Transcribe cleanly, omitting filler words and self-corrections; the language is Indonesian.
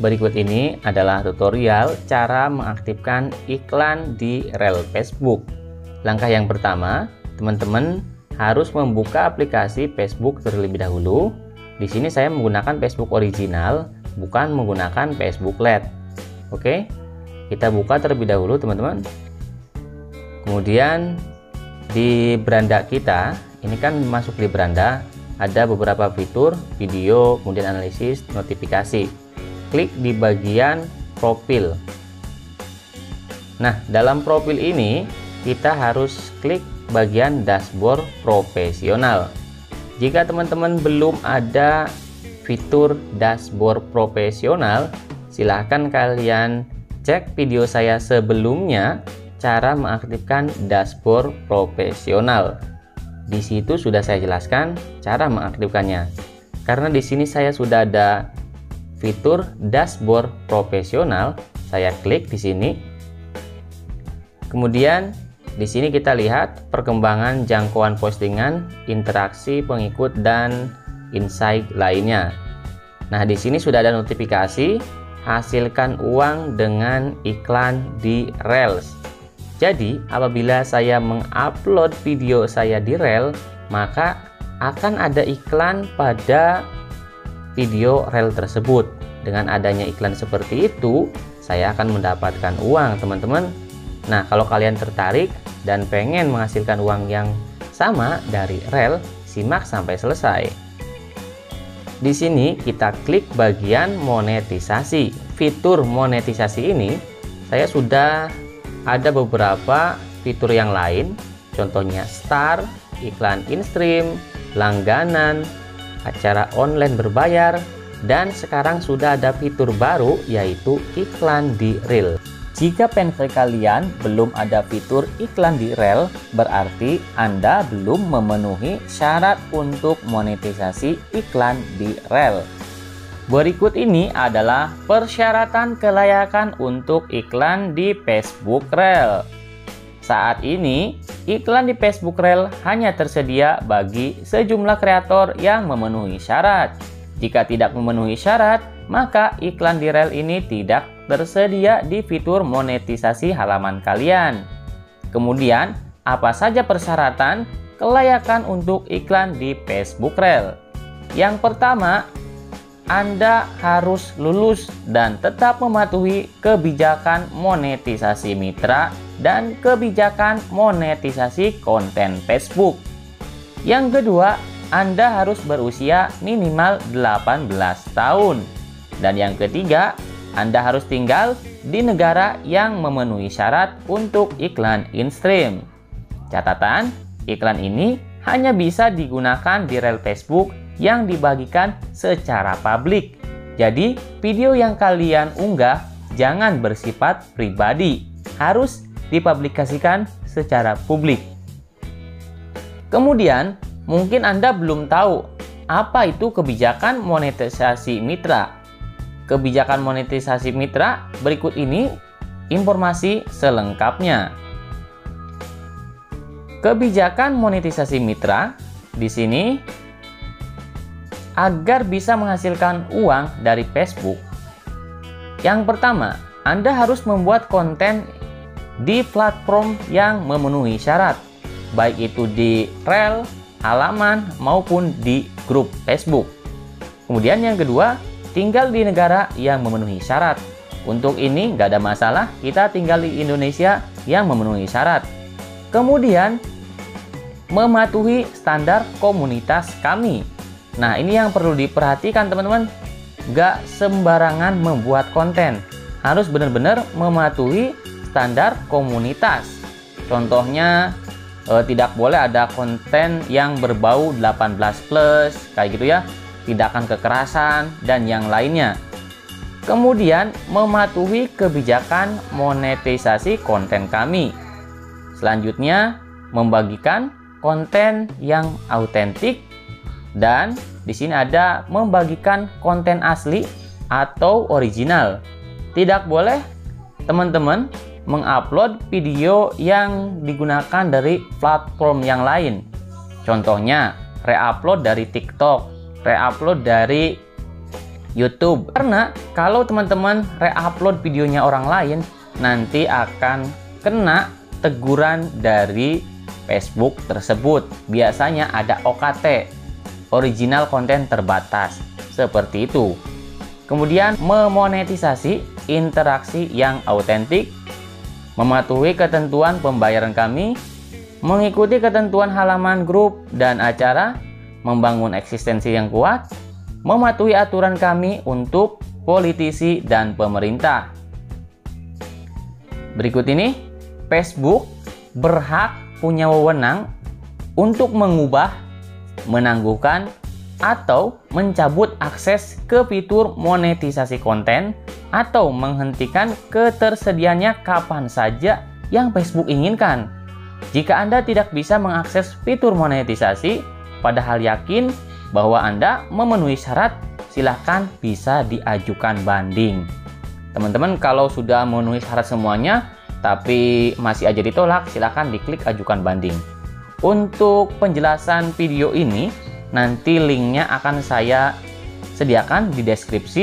Berikut ini adalah tutorial cara mengaktifkan iklan di rel Facebook. Langkah yang pertama, teman-teman harus membuka aplikasi Facebook terlebih dahulu. Di sini saya menggunakan Facebook original, bukan menggunakan Facebook LED. Oke, kita buka terlebih dahulu, teman-teman. Kemudian di beranda kita, ini kan masuk di beranda, ada beberapa fitur, video, kemudian analisis, notifikasi. Klik di bagian profil. Nah, dalam profil ini kita harus klik bagian dashboard profesional. Jika teman-teman belum ada fitur dashboard profesional, silahkan kalian cek video saya sebelumnya cara mengaktifkan dashboard profesional. Di situ sudah saya jelaskan cara mengaktifkannya. Karena di sini saya sudah ada fitur dashboard profesional, saya klik di sini. Kemudian di sini kita lihat perkembangan jangkauan postingan, interaksi pengikut dan insight lainnya. Nah, di sini sudah ada notifikasi hasilkan uang dengan iklan di Reels. Jadi, apabila saya mengupload video saya di Reel, maka akan ada iklan pada video reel tersebut. Dengan adanya iklan seperti itu, saya akan mendapatkan uang, teman-teman. Nah, kalau kalian tertarik dan pengen menghasilkan uang yang sama dari reel, simak sampai selesai. Di sini kita klik bagian monetisasi. Fitur monetisasi ini saya sudah ada beberapa fitur yang lain, contohnya star, iklan in-stream, langganan, acara online berbayar, dan sekarang sudah ada fitur baru yaitu iklan di reel. Jika pensel kalian belum ada fitur iklan di reel, berarti Anda belum memenuhi syarat untuk monetisasi iklan di reel. Berikut ini adalah persyaratan kelayakan untuk iklan di Facebook Reel. Saat ini, iklan di Facebook Reel hanya tersedia bagi sejumlah kreator yang memenuhi syarat. Jika tidak memenuhi syarat, maka iklan di Reel ini tidak tersedia di fitur monetisasi halaman kalian. Kemudian, apa saja persyaratan kelayakan untuk iklan di Facebook Reel? Yang pertama, Anda harus lulus dan tetap mematuhi kebijakan monetisasi mitra dan kebijakan monetisasi konten Facebook. Yang kedua, Anda harus berusia minimal 18 tahun. Dan yang ketiga, Anda harus tinggal di negara yang memenuhi syarat untuk iklan in-stream. Catatan, iklan ini hanya bisa digunakan di reel Facebook yang dibagikan secara publik. Jadi, video yang kalian unggah jangan bersifat pribadi, harus dipublikasikan secara publik. Kemudian, mungkin Anda belum tahu apa itu kebijakan monetisasi mitra. Kebijakan monetisasi mitra berikut ini informasi selengkapnya. Kebijakan monetisasi mitra di sini agar bisa menghasilkan uang dari Facebook. Yang pertama, Anda harus membuat konten di platform yang memenuhi syarat, baik itu di reel, halaman, maupun di grup Facebook. Kemudian yang kedua, tinggal di negara yang memenuhi syarat. Untuk ini nggak ada masalah, kita tinggal di Indonesia yang memenuhi syarat. Kemudian, mematuhi standar komunitas kami. Nah, ini yang perlu diperhatikan, teman-teman. Nggak sembarangan membuat konten. Harus benar-benar mematuhi standar komunitas. Contohnya, tidak boleh ada konten yang berbau 18+, kayak gitu ya. Tindakan kekerasan, dan yang lainnya. Kemudian, mematuhi kebijakan monetisasi konten kami. Selanjutnya, membagikan konten yang autentik. Dan di sini ada membagikan konten asli atau original. Tidak boleh teman-teman mengupload video yang digunakan dari platform yang lain. Contohnya, reupload dari TikTok, reupload dari YouTube. Karena kalau teman-teman re-upload videonya orang lain, nanti akan kena teguran dari Facebook tersebut. Biasanya ada OKT, original konten terbatas, seperti itu. Kemudian memonetisasi interaksi yang autentik, mematuhi ketentuan pembayaran kami, mengikuti ketentuan halaman grup dan acara, membangun eksistensi yang kuat, mematuhi aturan kami untuk politisi dan pemerintah. Berikut ini, Facebook berhak punya wewenang untuk mengubah, menangguhkan, atau mencabut akses ke fitur monetisasi konten atau menghentikan ketersediaannya kapan saja yang Facebook inginkan. Jika Anda tidak bisa mengakses fitur monetisasi, padahal yakin bahwa Anda memenuhi syarat, silahkan bisa diajukan banding. Teman-teman, kalau sudah memenuhi syarat semuanya, tapi masih aja ditolak, silahkan diklik ajukan banding. Untuk penjelasan video ini, nanti linknya akan saya sediakan di deskripsi.